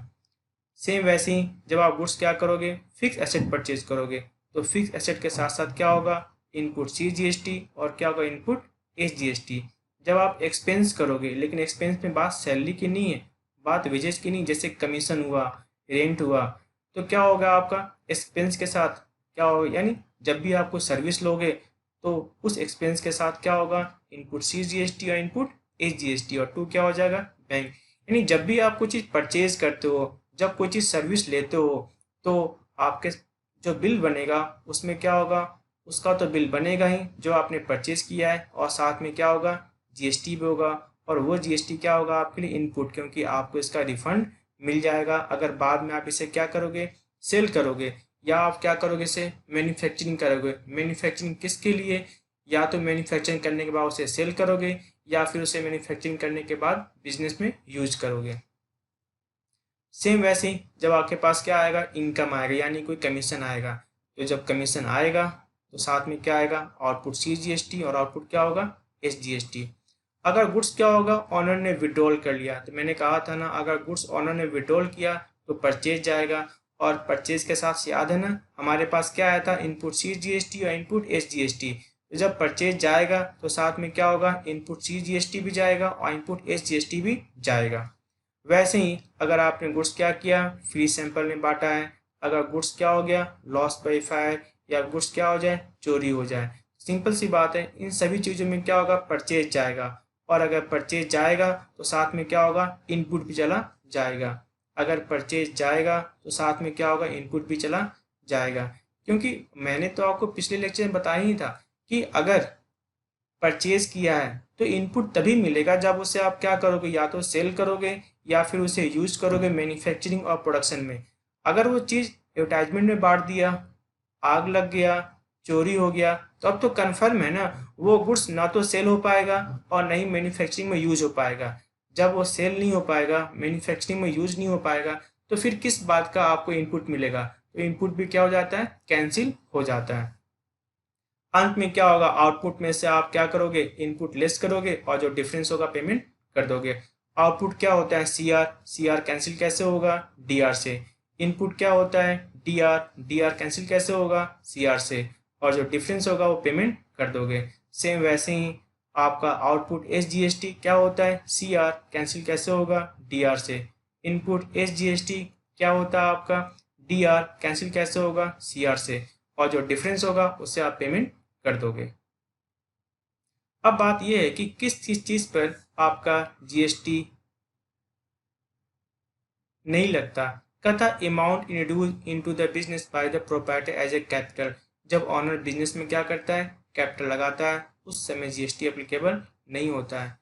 सेम वैसे ही जब आप गुड्स क्या करोगे फिक्स एसेट परचेज करोगे तो फिक्स एसेट के साथ साथ क्या होगा इनपुट सीजीएसटी और क्या होगा इनपुट एसजीएसटी। जब आप एक्सपेंस करोगे, लेकिन एक्सपेंस में बात सैलरी की नहीं है, बात वेजेस की नहीं, जैसे कमीशन हुआ रेंट हुआ, तो क्या होगा आपका एक्सपेंस के साथ क्या होगा, यानी जब भी आप कोई सर्विस लोगे तो उस एक्सपेंस के साथ क्या होगा इनपुट सीजीएसटी और इनपुट एसजीएसटी, और टू क्या हो जाएगा बैंक। यानी जब भी आप कोई चीज़ परचेज करते हो, जब कोई चीज़ सर्विस लेते हो तो आपके जो बिल बनेगा उसमें क्या होगा उसका तो बिल बनेगा ही जो आपने परचेज किया है, और साथ में क्या होगा जीएसटी भी होगा। और वो जीएसटी क्या होगा आपके लिए इनपुट, क्योंकि आपको इसका रिफंड मिल जाएगा अगर बाद में आप इसे क्या करोगे सेल करोगे, या आप क्या करोगे इसे मैन्युफैक्चरिंग करोगे। मैन्युफैक्चरिंग किसके लिए, या तो मैन्युफैक्चरिंग करने के बाद उसे सेल करोगे या फिर उसे मैन्युफैक्चरिंग करने के बाद बिजनेस में यूज करोगे। सेम वैसे ही जब आपके पास क्या आएगा इनकम आएगा, यानी कोई कमीशन आएगा, तो जब कमीशन आएगा तो साथ में क्या आएगा आउटपुट सीजीएसटी और आउटपुट क्या होगा एसजीएसटी। अगर गुड्स क्या होगा ऑनर ने विड्रॉल कर लिया, तो मैंने कहा था ना अगर गुड्स ऑनर ने विड्रॉल किया तो परचेज जाएगा, और परचेज के साथ याद है ना हमारे पास क्या आया था इनपुट सीजीएसटी और इनपुट एसजीएसटी। तो जब परचेज जाएगा तो साथ में क्या होगा इनपुट सीजीएसटी भी जाएगा और इनपुट एसजीएसटी भी जाएगा। वैसे ही अगर आपने गुड्स क्या किया फ्री सैंपल में बांटा है, अगर गुड्स क्या हो गया लॉस बाई फायर या गुड्स क्या हो जाए, चोरी हो जाए। सिंपल सी बात है, इन सभी चीज़ों में क्या होगा, परचेज जाएगा, और अगर परचेज जाएगा तो साथ में क्या होगा, इनपुट भी चला जाएगा। अगर परचेज जाएगा तो साथ में क्या होगा, इनपुट भी चला जाएगा। क्योंकि मैंने तो आपको पिछले लेक्चर में बताया ही था कि अगर परचेज किया है तो इनपुट तभी मिलेगा जब उसे आप क्या करोगे, या तो सेल करोगे या फिर उसे यूज करोगे मैन्युफैक्चरिंग और प्रोडक्शन में। अगर वो चीज़ एडवर्टाइजमेंट में बांट दिया, आग लग गया, चोरी हो गया, तो अब तो कन्फर्म है ना, वो गुड्स ना तो सेल हो पाएगा और ना ही मैन्युफैक्चरिंग में यूज हो पाएगा। जब वो सेल नहीं हो पाएगा, मैन्युफैक्चरिंग में यूज नहीं हो पाएगा, तो फिर किस बात का आपको इनपुट मिलेगा, तो इनपुट भी क्या हो जाता है, कैंसिल हो जाता है। अंत में क्या होगा, आउटपुट में से आप क्या करोगे, इनपुट लेस करोगे और जो डिफरेंस होगा पेमेंट कर दोगे। आउटपुट क्या होता है, C R, C R cancel कैसे होगा, डी आर से। इनपुट क्या होता है, D R, D R cancel कैसे होगा, सी आर से, और जो डिफरेंस होगा वो पेमेंट कर दोगे। सेम वैसे ही आपका output S G S T क्या होता है, सी आर कैंसिल कैसे होगा, डी आर से। Input S G S T क्या होता है आपका, डी आर कैंसिल कैसे होगा, सी आर से, और जो डिफरेंस होगा उससे आप पेमेंट कर दोगे। अब बात यह है कि किस चीज पर आपका जीएसटी नहीं लगता। कथा amount introduce into the business by the proprietor as a capital. जब ऑनर बिजनेस में क्या करता है, कैपिटल लगाता है, उस समय जीएसटी एप्लीकेबल नहीं होता है।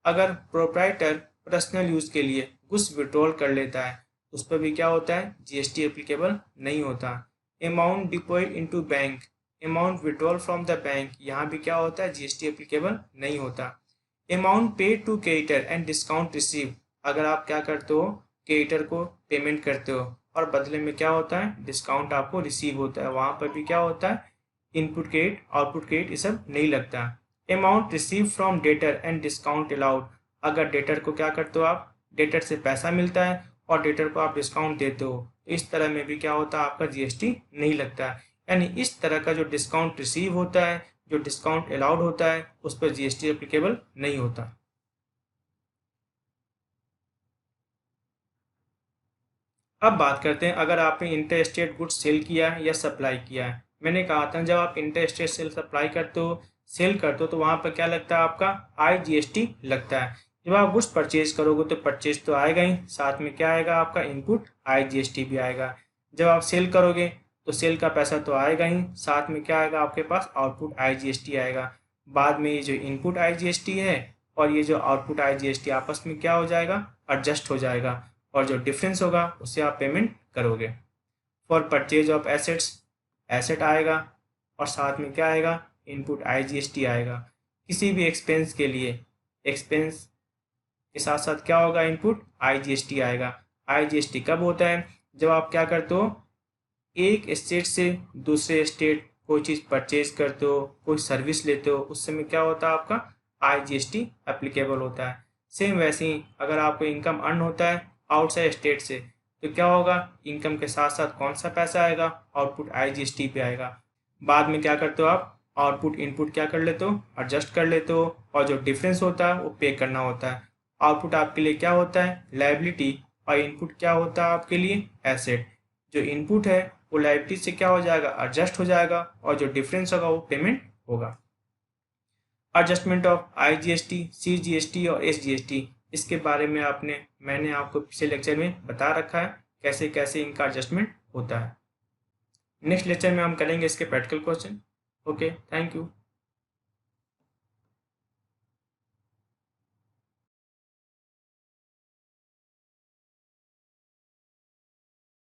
अगर प्रोप्राइटर पर्सनल यूज के लिए गुड्स विड्रॉल कर लेता है, उस पर भी क्या होता है, जीएसटी एप्लीकेबल नहीं होता। Amount deposit into bank, amount withdrawal from the bank, यहाँ भी क्या होता है, जीएसटी एप्लीकेबल नहीं होता। Amount paid to creditor and discount receive, अगर आप क्या करते हो, क्रेडिटर को पेमेंट करते हो और बदले में क्या होता है, डिस्काउंट आपको रिसीव होता है, वहाँ पर भी क्या होता है, इनपुट क्रेडिट, आउटपुट क्रेडिट, ये सब नहीं लगता। Amount receive from debtor and discount allowed, अगर डेटर को क्या करते हो आप, डेटर से पैसा मिलता है और डेटर को आप डिस्काउंट देते हो, तो इस तरह में भी क्या होता है, आपका जीएसटी नहीं लगता है। यानी इस तरह का जो डिस्काउंट रिसीव होता है, जो डिस्काउंट अलाउड होता है, उस पर जीएसटी एप्लीकेबल नहीं होता। अब बात करते हैं, अगर आपने इंटर स्टेट गुड्स सेल किया है या सप्लाई किया है। मैंने कहा था जब आप इंटर स्टेट सेल सप्लाई करते हो, सेल करते हो, तो वहाँ पर क्या लगता है, आपका आईजीएसटी लगता है। जब आप गुड्स परचेज करोगे तो परचेज तो आएगा ही, साथ में क्या आएगा, आपका इनपुट आईजीएसटी भी आएगा। जब आप सेल करोगे तो सेल का पैसा तो आएगा ही, साथ में क्या आएगा, आपके पास आउटपुट आईजीएसटी आएगा। बाद में ये जो इनपुट आईजीएसटी है और ये जो आउटपुट आईजीएसटी आपस में क्या हो जाएगा, एडजस्ट हो जाएगा, और जो डिफरेंस होगा उससे आप पेमेंट करोगे। For purchase of assets, asset आएगा और साथ में क्या आएगा, इनपुट आईजीएसटी आएगा। किसी भी एक्सपेंस के लिए एक्सपेंस के साथ साथ क्या होगा, इनपुट आईजीएसटी आएगा। आईजीएसटी कब होता है, जब आप क्या करते हो, एक स्टेट से दूसरे स्टेट कोई चीज़ परचेज करते हो, कोई सर्विस लेते हो, उस समय क्या होता है, आपका आईजीएसटी एप्लीकेबल होता है। सेम वैसे ही अगर आपको इनकम अर्न होता है आउटसाइड स्टेट से, तो क्या होगा, इनकम के साथ साथ कौन सा पैसा आएगा, आउटपुट आईजीएसटी पे आएगा। बाद में क्या करते हो आप, आउटपुट इनपुट क्या कर लेते हो, एडजस्ट कर लेते हो, और जो डिफरेंस होता है वो पे करना होता है। आउटपुट आपके लिए क्या होता है, लायबिलिटी, और इनपुट क्या होता है आपके लिए, एसेट। जो इनपुट है वो लायबिलिटी से क्या हो जाएगा, एडजस्ट हो जाएगा, और जो डिफरेंस होगा वो पेमेंट होगा। एडजस्टमेंट ऑफ आईजीएसटी, सीजीएसटी और एसजीएसटी, इसके बारे में मैंने आपको पिछले लेक्चर में बता रखा है कैसे कैसे इनका एडजस्टमेंट होता है। नेक्स्ट लेक्चर में हम करेंगे इसके practical question. Okay, thank you.